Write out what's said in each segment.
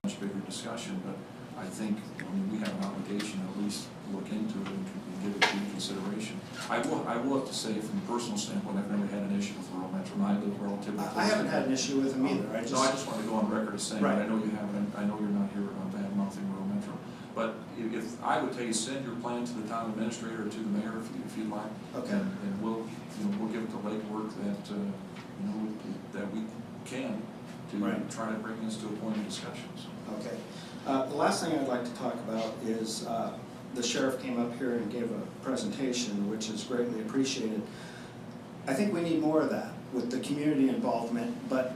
much bigger discussion, but I think, I mean, we have an obligation to at least look into it and give it due consideration. I will have to say, from a personal standpoint, I've never had an issue with rural metro, and I live relatively close. I haven't had an issue with them either. I just wanted to go on record as saying right. that I know you haven't, I know you're not here on bad mouthing rural metro. But if I would tell you, send your plan to the town administrator or to the mayor if you'd like. Okay. And we'll give it the legwork that that we can to right. try to bring this to a point of discussions. Okay. The last thing I'd like to talk about is the sheriff came up here and gave a presentation, which is greatly appreciated. I think we need more of that with the community involvement, but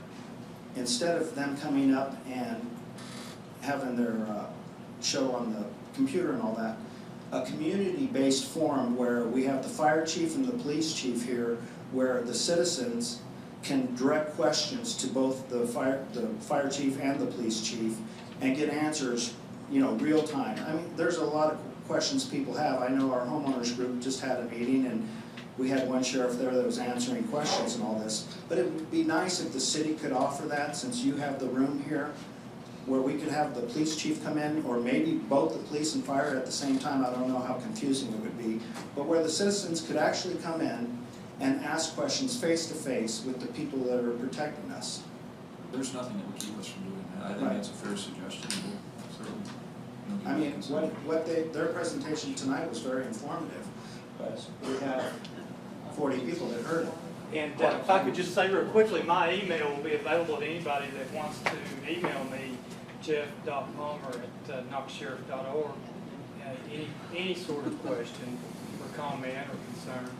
instead of them coming up and having their show on the computer and all that, a community-based forum where we have the fire chief and the police chief here, where the citizens can direct questions to both the fire chief and the police chief and get answers, real time. I mean, there's a lot of questions people have. I know our homeowners group just had a meeting and we had one sheriff there that was answering questions and all this. But it would be nice if the city could offer that, since you have the room here, where we could have the police chief come in, or maybe both the police and fire at the same time. I don't know how confusing it would be, but where the citizens could actually come in and ask questions face to face with the people that are protecting us. There's nothing that would keep us from doing that. I think right. that's a fair suggestion. Certainly, I mean, their presentation tonight was very informative, but we had 40 people that heard it. And if I could just say real quickly, my email will be available to anybody that wants to email me, jeff.palmer@knoxsheriff.org. Any sort of question or comment or concern.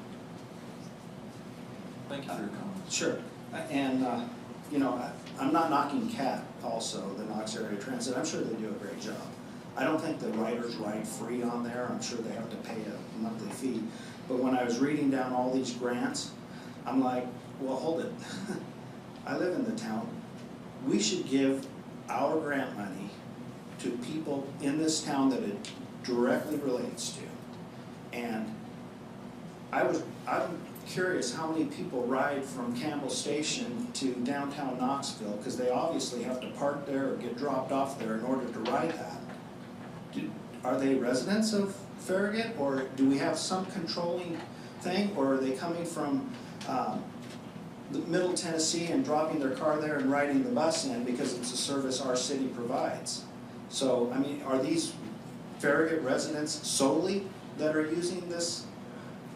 Thank you for your comments. Sure. And, I'm not knocking CAT also, the Knox Area Transit. I'm sure they do a great job. I don't think the riders ride free on there. I'm sure they have to pay a monthly fee. But when I was reading down all these grants, I'm like, well, hold it. I live in the town. We should give our grant money to people in this town that it directly relates to. And I'm curious how many people ride from Campbell Station to downtown Knoxville, because they obviously have to park there or get dropped off there in order to ride that. Are they residents of Farragut, or do we have some controlling thing, or are they coming from the Middle Tennessee and dropping their car there and riding the bus in because it's a service our city provides? So, I mean, are these Farragut residents solely that are using this,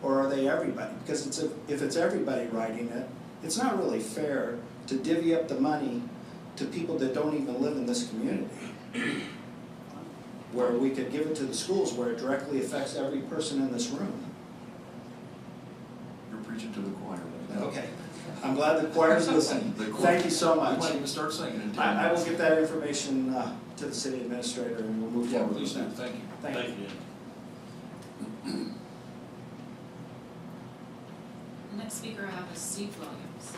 or are they everybody? Because if it's everybody riding it, it's not really fair to divvy up the money to people that don't even live in this community, where we could give it to the schools where it directly affects every person in this room. You're preaching to the choir right now. Okay. I'm glad the choir's listening. Thank you so much. We might even start singing in 10 I will minutes. get that information to the city administrator and we'll move forward Please with do. that. Thank you. Thank you. The next speaker I have is Steve Williams.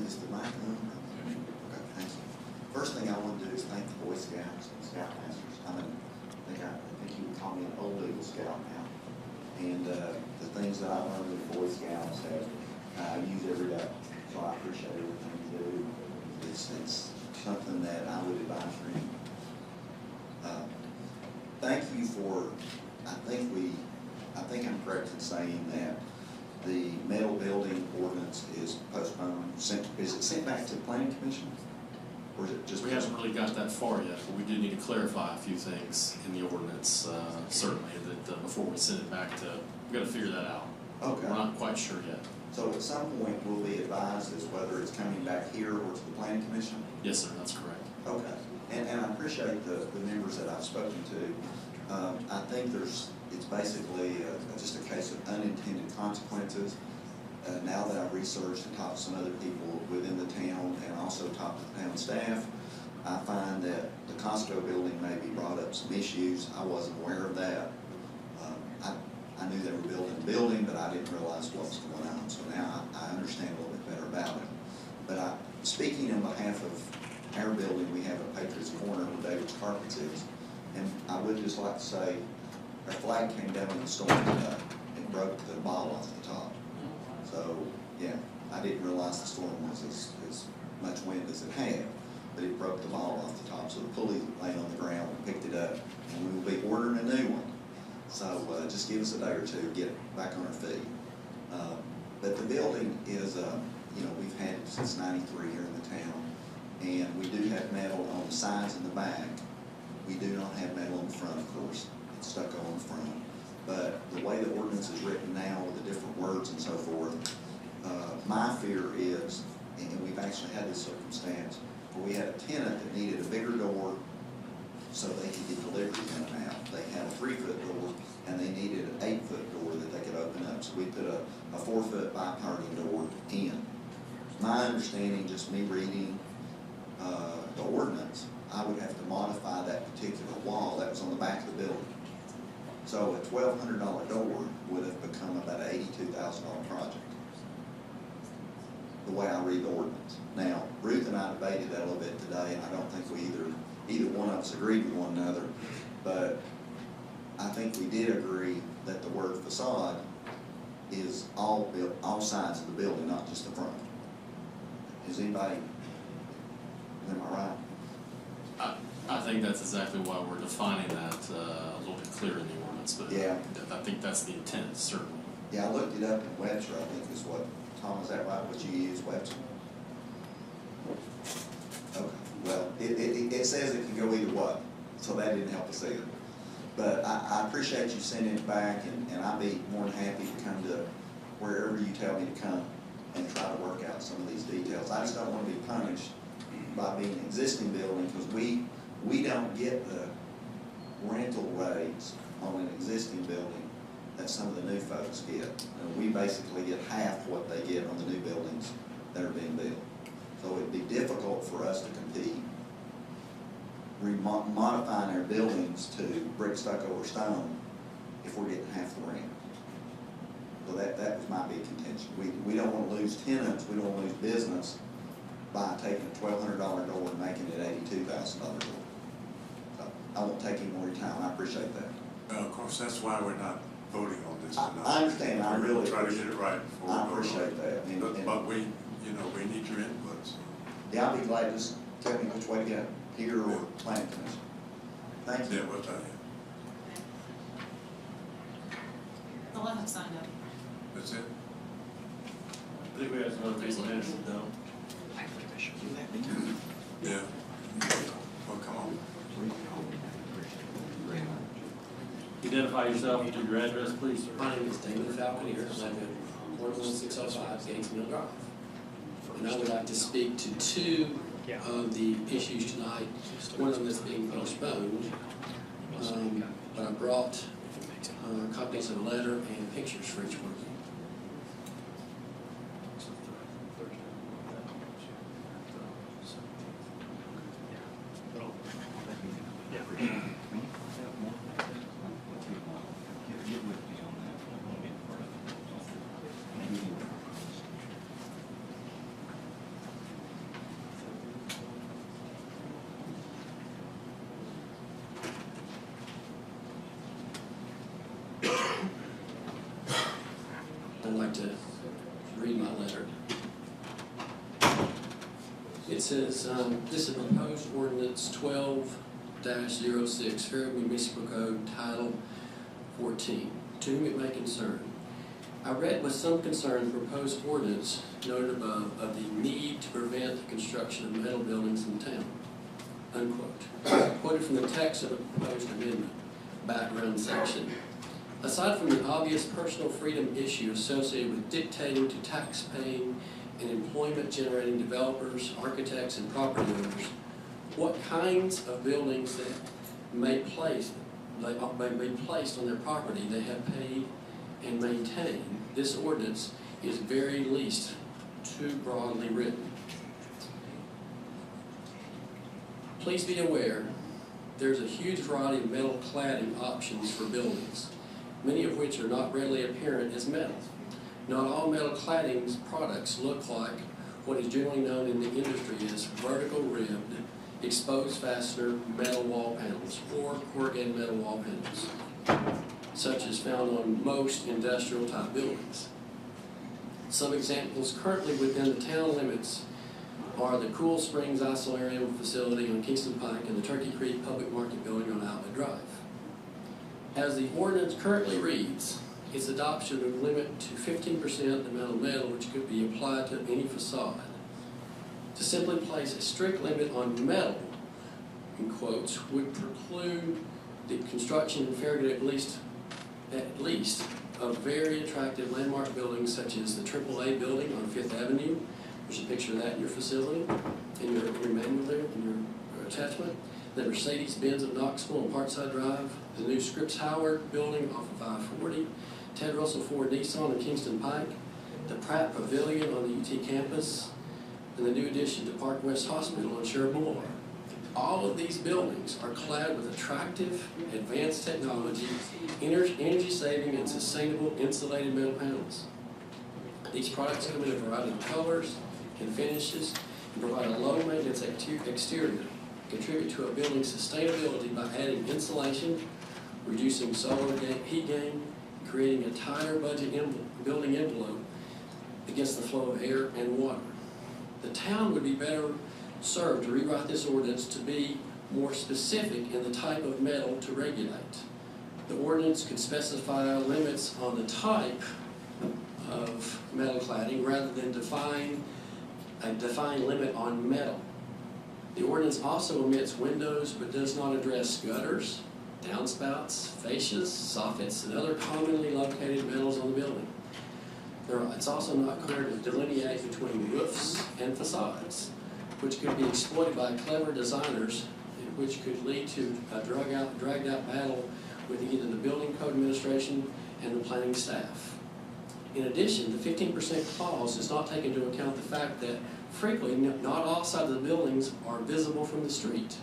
Is the mic on? Okay, thanks. First thing I want to do is thank the Boy Scouts and Scoutmasters. I think you would call me an old Eagle Scout now. And the things that I learned with the Boy Scouts that I use every day. So I appreciate everything you do. It's something that I would advise for you. Thank you for, I think I'm correct in saying that the metal building ordinance is postponed. Is it sent back to the planning commission? Or is it just? We haven't really got that far yet, but we do need to clarify a few things in the ordinance, certainly, that before we send it back to, we've got to figure that out. Okay. We're not quite sure yet. So at some point, we'll be advised as whether it's coming back here or to the planning commission? Yes, sir, that's correct. Okay. And I appreciate the members that I've spoken to. I think it's basically just a case of unintended consequences. Now that I've researched and talked to some other people within the town and also talked to the town staff, I find that the Costco building maybe brought up some issues. I wasn't aware of that. I knew they were building a building, but I didn't realize what was going on. So now I understand a little bit better about it. But speaking on behalf of our building, we have a Patriots Corner, carpets is. And I would just like to say, our flag came down in the storm today and broke the ball off the top. So, yeah, I didn't realize the storm was as much wind as it had, but it broke the ball off the top. So the pulley laying on the ground, we picked it up, and we will be ordering a new one. So just give us a day or two to get it back on our feet. But the building is, you know, we've had it since '93 here in the town, and we do have metal on the sides and the back. We do not have metal in the front, of course. It's stucco on the front. But the way the ordinance is written now with the different words and so forth, my fear is, and we've actually had this circumstance, where we had a tenant that needed a bigger door so they could get deliveries in and out. They had a 3-foot door, and they needed an 8-foot door that they could open up. So we put a 4-foot bi-parting door in. My understanding, just me reading the ordinance, I would have to modify that particular wall that was on the back of the building. So a $1,200 door would have become about an $82,000 project, the way I read the ordinance. Now, Ruth and I debated that a little bit today, and I don't think we either one of us agreed with one another, but I think we did agree that the word facade is all sides of the building, not just the front. Is anybody, am I right? I think that's exactly why we're defining that a little bit clearer in the ordinance, but Yeah. I think that's the intent, certainly. Yeah, I looked it up in Webster, I think is what, Tom, is that right, what you use, Webster? Okay, well, it says it can go either way, so that didn't help us either. But I appreciate you sending it back, and I'd be more than happy to come to wherever you tell me to come and try to work out some of these details. I just don't want to be punished by being an existing building, because we don't get the rental rates on an existing building that some of the new folks get. We basically get half what they get on the new buildings that are being built. So it'd be difficult for us to compete, modifying our buildings to brick, stucco, or stone if we're getting half the rent. So that was my big contention. We don't want to lose tenants, we don't want to lose business by taking a $1,200 door and making it $82,000 door. So I won't take any more of your time, I appreciate that. Well, of course, that's why we're not voting on this I tonight. understand, I We're really gonna try to get it right before we I vote on appreciate it. that. And- But we, you know, we need your input, so. Yeah, I'll be glad to just tell me which way to go, here or planning commission. Thank you. Yeah, we'll tell you. They'll have signed up. That's it? I think we have some other people interested though. Yeah. Well, come on. Identify yourself and your address, please, sir. My name is David Falconer, I live at 11605 Gates Mill Drive. And I would like to speak to two of the issues tonight. One of them is being postponed, but I brought copies of a letter and pictures for each one of you. I'd like to read my letter. It says, this is proposed ordinance 12-06, Farragut Municipal Code, Title 14, to whom it may concern. I read with some concern the proposed ordinance noted above of the need to prevent the construction of metal buildings in town, unquote. Quoted from the text of the proposed amendment, background section. Aside from the obvious personal freedom issue associated with dictating to tax-paying and employment-generating developers, architects, and property owners what kinds of buildings that may be placed on their property they have paid and maintained, this ordinance is very least too broadly written. Please be aware, there's a huge variety of metal cladding options for buildings, many of which are not readily apparent as metal. Not all metal cladding products look like what is generally known in the industry as vertical ribbed exposed fastener metal wall panels or corrugated metal wall panels, such as found on most industrial type buildings. Some examples currently within the town limits are the Cool Springs Isolarium facility on Kingston Pike and the Turkey Creek Public Market building on Outlet Drive. As the ordinance currently reads, its adoption would limit to 15% amount of metal which could be applied to any facade. To simply place a strict limit on metal, in quotes, would preclude the construction in Farragut at least of very attractive landmark buildings such as the AAA building on 5th Avenue. There's a picture of that in your facility, in your manual there, in your attachment. The Mercedes-Benz of Knoxville on Parkside Drive, the new Scripps Howard building off of I-40, Ted Russell Ford Nissan on Kingston Pike, the Pratt Pavilion on the UT campus, and the new addition to Park West Hospital on Sherwood Boulevard. All of these buildings are clad with attractive, advanced technology, energy-saving, and sustainable insulated metal panels. These products come in a variety of colors and finishes and provide a low-maintenance exterior, contribute to a building's sustainability by adding insulation, reducing solar heat gain, creating a tighter building envelope against the flow of air and water. The town would be better served to rewrite this ordinance to be more specific in the type of metal to regulate. The ordinance could specify limits on the type of metal cladding rather than define a defined limit on metal. The ordinance also omits windows but does not address gutters, downspouts, fascias, soffits, and other commonly located metals on the building. It's also not clear to delineate between roofs and facades, which could be exploited by clever designers and which could lead to a dragged out battle with either the building code administration and the planning staff. In addition, the 15% clause does not take into account the fact that frequently not all sides of the buildings are visible from the street.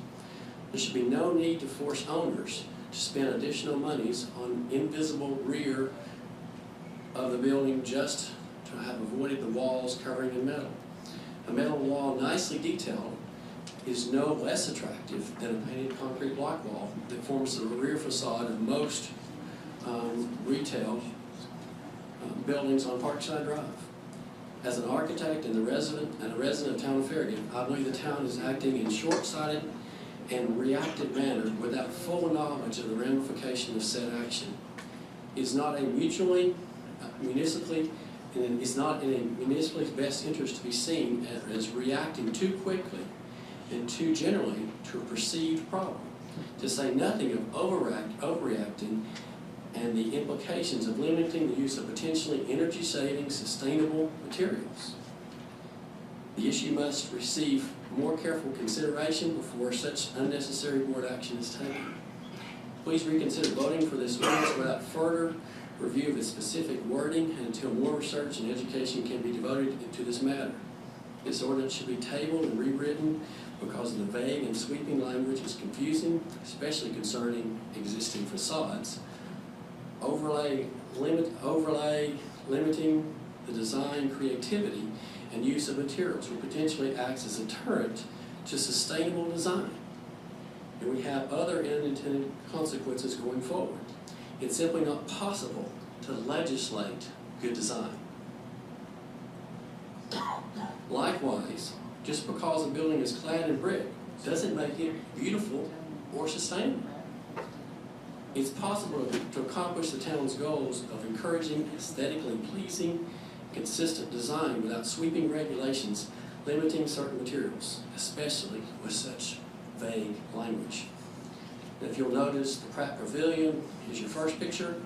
There should be no need to force owners to spend additional monies on invisible rear of the building just to have avoided the walls covering in metal. A metal wall nicely detailed is no less attractive than a painted concrete block wall that forms the rear facade of most retail buildings on Parkside Drive. As an architect and a resident of town of Farragut, I believe the town is acting in short-sighted and reactive manner without full knowledge of the ramification of said action. It's not in a municipal's best interest to be seen as reacting too quickly and too generally to a perceived problem, to say nothing of overreacting and the implications of limiting the use of potentially energy-saving, sustainable materials. The issue must receive more careful consideration before such unnecessary board action is taken. Please reconsider voting for this ordinance without further review of its specific wording and until more research and education can be devoted to this matter. This ordinance should be tabled and rewritten because the vague and sweeping language is confusing, especially concerning existing facades. Limiting the design creativity and use of materials will potentially act as a deterrent to sustainable design. And we have other unintended consequences going forward. It's simply not possible to legislate good design. Likewise, just because a building is clad in brick doesn't make it beautiful or sustainable. It's possible to accomplish the town's goals of encouraging aesthetically pleasing, consistent design without sweeping regulations limiting certain materials, especially with such vague language. And if you'll notice, the Pratt Pavilion is your first picture.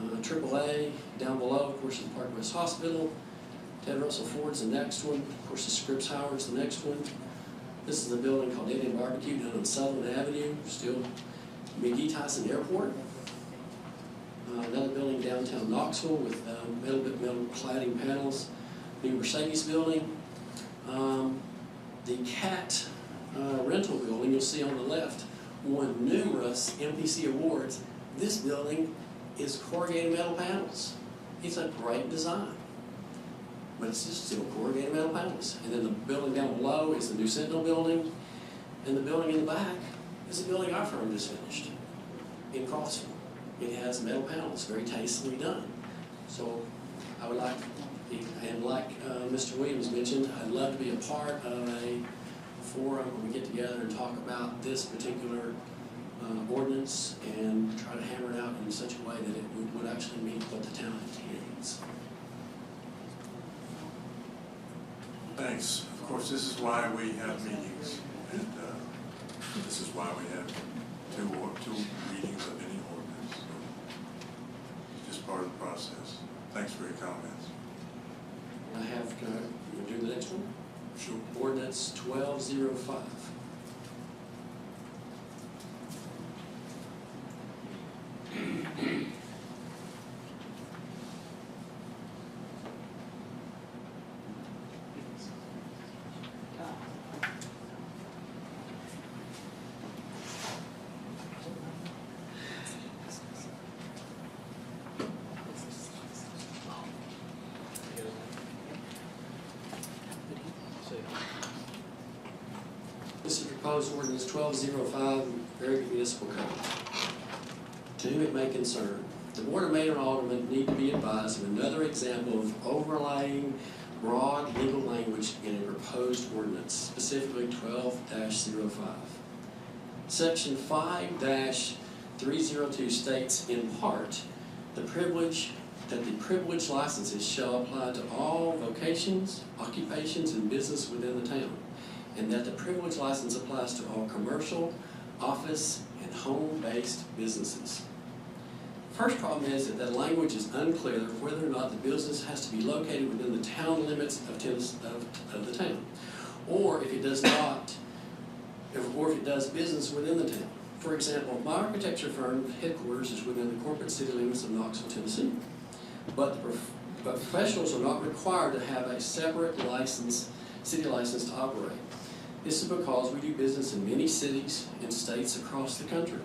AAA down below, of course, is Park West Hospital. Ted Russell Ford's the next one. Of course, the Scripps Howard's the next one. This is a building called Indian Barbecue down on Sutherland Avenue, still McGee Tyson Airport. Another building downtown Knoxville with metal cladding panels. New Mercedes building. The CAT rental building you'll see on the left won numerous MPC awards. This building is corrugated metal panels. It's a great design, but it's just still corrugated metal panels. And then the building down below is the new Sentinel building. And the building in the back is a building our firm just finished in Crossville. It has metal panels, very tastefully done. So I would like, and like Mr. Williams mentioned, I'd love to be a part of a forum where we get together and talk about this particular ordinance and try to hammer it out in such a way that it would actually meet what the town needs. Thanks. Of course, this is why we have meetings, and this is why we have two readings of any ordinance. So it's just part of the process. Thanks for your comments. I have, can I do the next one? Sure. Ordinance 1205. This is proposed ordinance 1205, Farragut Municipal Code. To whom it may concern, the Board of Mayor and Aldermen need to be advised of another example of overlaying broad legal language in a proposed ordinance, specifically 12-05. Section 5-302 states in part that the privilege licenses shall apply to all vocations, occupations, and business within the town, and that the privilege license applies to all commercial, office, and home-based businesses. First problem is that the language is unclear whether or not the business has to be located within the town limits of the town, or if it does not, or if it does business within the town. For example, my architecture firm headquarters is within the corporate city limits of Knoxville, Tennessee, but professionals are not required to have a separate license, city license to operate. This is because we do business in many cities and states across the country.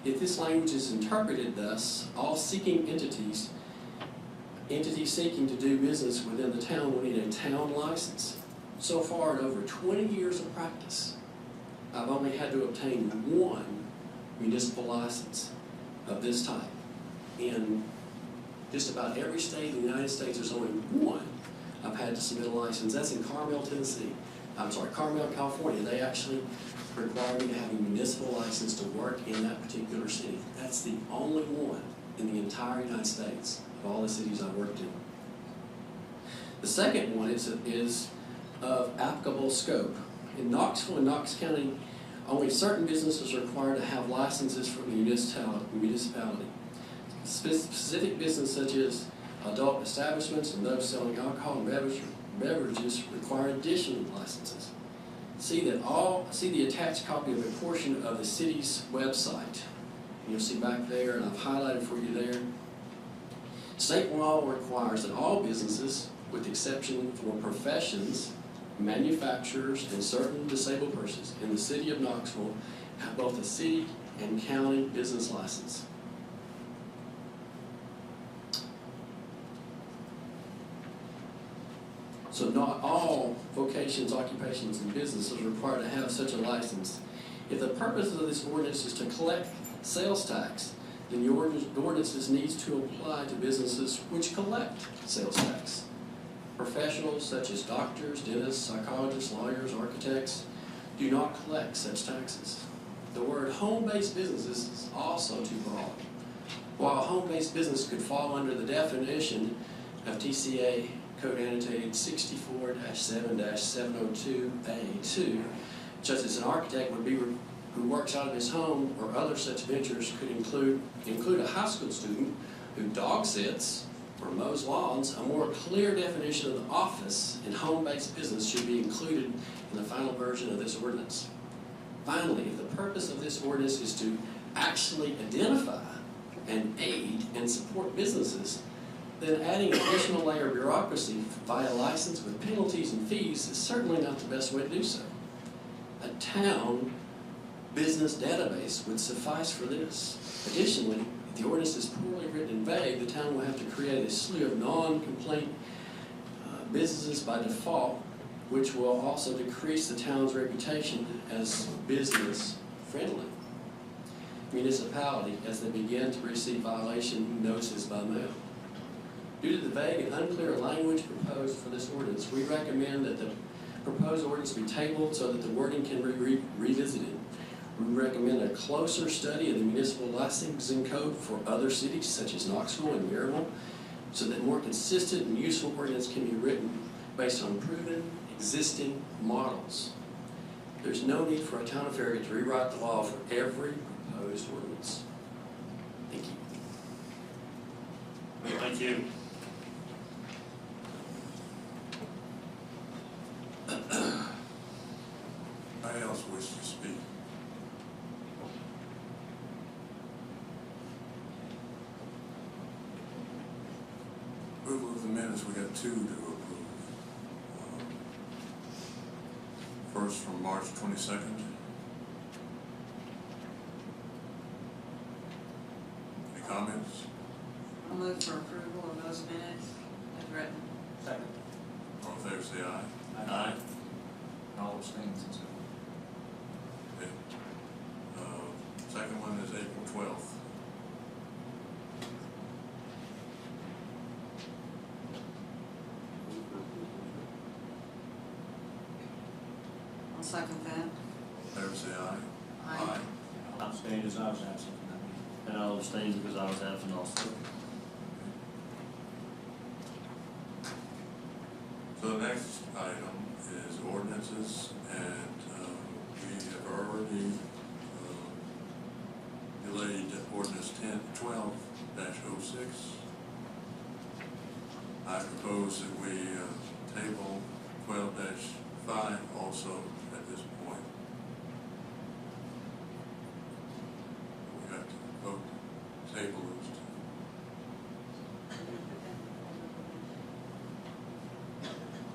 If this language is interpreted thus, all entities seeking to do business within the town will need a town license. So far, in over 20 years of practice, I've only had to obtain one municipal license of this type. In just about every state in the United States, there's only one I've had to submit a license. That's in Carmel, California. They actually require me to have a municipal license to work in that particular city. That's the only one in the entire United States of all the cities I've worked in. The second one is of applicable scope. In Knoxville and Knox County, only certain businesses are required to have licenses from the municipality. Specific business such as adult establishments and those selling alcohol and beverages require additional licenses. See the attached copy of a portion of the city's website. You'll see back there, and I've highlighted for you there. State law requires that all businesses, with the exception for professions, manufacturers, and certain disabled persons in the city of Knoxville, have both a city and county business license. So not all vocations, occupations, and businesses are required to have such a license. If the purpose of this ordinance is to collect sales tax, then the ordinance needs to apply to businesses which collect sales tax. Professionals such as doctors, dentists, psychologists, lawyers, architects do not collect such taxes. The word home-based businesses is also too broad. While a home-based business could fall under the definition of TCA Code Annotated 64-7-702A2, just as an architect would be who works out of his home, or other such ventures could include a high school student who dog sits or mows lawns. A more clear definition of the office and home-based business should be included in the final version of this ordinance. Finally, if the purpose of this ordinance is to actually identify and aid and support businesses, then adding an additional layer of bureaucracy via license with penalties and fees is certainly not the best way to do so. A town business database would suffice for this. Additionally, if the ordinance is poorly written and vague, the town will have to create a slew of non-complaint businesses by default which will also decrease the town's reputation as business-friendly municipality as they begin to receive violation notices by mail. Due to the vague and unclear language proposed for this ordinance, we recommend that the proposed ordinance be tabled so that the wording can be revisited. We recommend a closer study of the municipal licensing code for other cities such as Knoxville and Maryville, so that more consistent and useful ordinance can be written based on proven existing models. There's no need for a town of Farragut to rewrite the law for every proposed ordinance. Thank you. Thank you. Anybody else wish to speak? Approval of the minutes, we got two to approve. First from March 22nd. Any comments? I'll move for approval of those minutes as written. Second. All in favor, say aye. Aye. I'll abstain since it. Okay. Second one is April 12th. I'll second that. All in favor, say aye. Aye. I'll abstain as I was absent from that meeting. And I'll abstain because I was absent also. So the next item is ordinances, and we have already delayed ordinance 12-06. I propose that we table 12-5 also at this point. We have to vote table those two.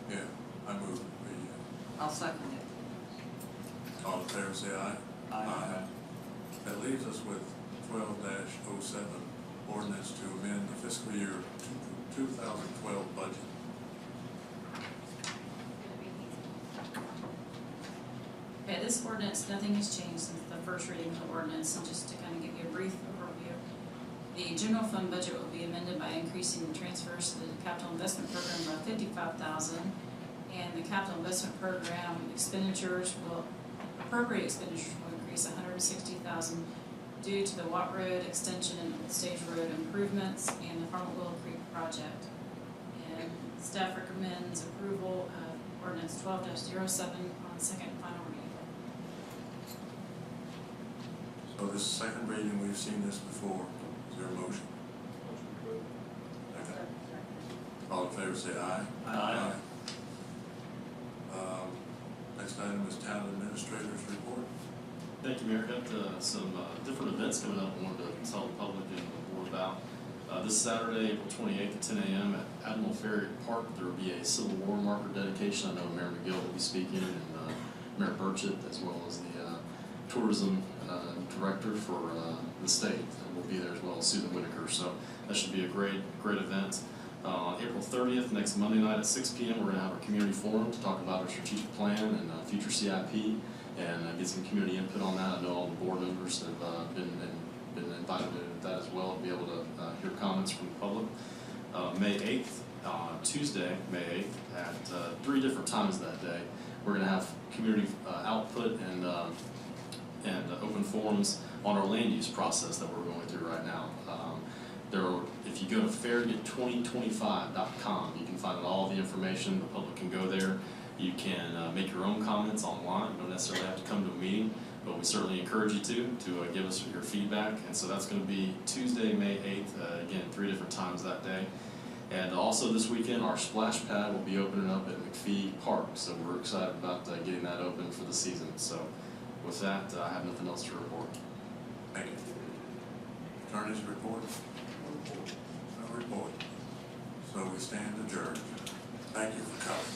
Yeah, I move that we, I'll second it. all in favor say aye. Aye. That leaves us with 12-07, ordinance to amend the fiscal year 2012 budget. Okay, this ordinance, nothing has changed since the first reading of the ordinance, and just to kind of give you a brief overview. The general fund budget will be amended by increasing the transfers to the capital investment program by $55,000, and the capital investment program appropriate expenditures will increase $160,000 due to the Watt Road extension and Old Stage Road improvements and the Farmville Willow Creek project. And staff recommends approval of ordinance 12-07 on second and final reading. So this second reading, we've seen this before. Is there a motion? Okay. All in favor say aye. Aye. Next item is town administrator's report. Thank you, Mayor. Got some different events coming up I wanted to tell the public and the board about. This Saturday, April 28th at 10 a.m. at Admiral Farragut Park, there will be a Civil War marker dedication. I know Mayor McGill will be speaking, and Mayor Burchett, as well as the tourism director for the state will be there, as well as Susan Whitaker. So that should be a great event. On April 30th, next Monday night at 6 p.m., we're going to have our community forum to talk about our strategic plan and future CIP, and get some community input on that. I know all the board members have been invited to that as well, to be able to hear comments from the public. May 8th, Tuesday, May 8th, at 3 different times that day, we're going to have community output and open forums on our land use process that we're going through right now. If you go to farragut2025.com, you can find all the information. The public can go there. You can make your own comments online. You don't necessarily have to come to a meeting, but we certainly encourage you to give us your feedback. And so that's going to be Tuesday, May 8th, again, 3 different times that day. And also this weekend, our splash pad will be opening up at McPhee Park. So we're excited about getting that open for the season. So with that, I have nothing else to report. Thank you. Attorney's report? No report. So we stand adjourned. Thank you for coming.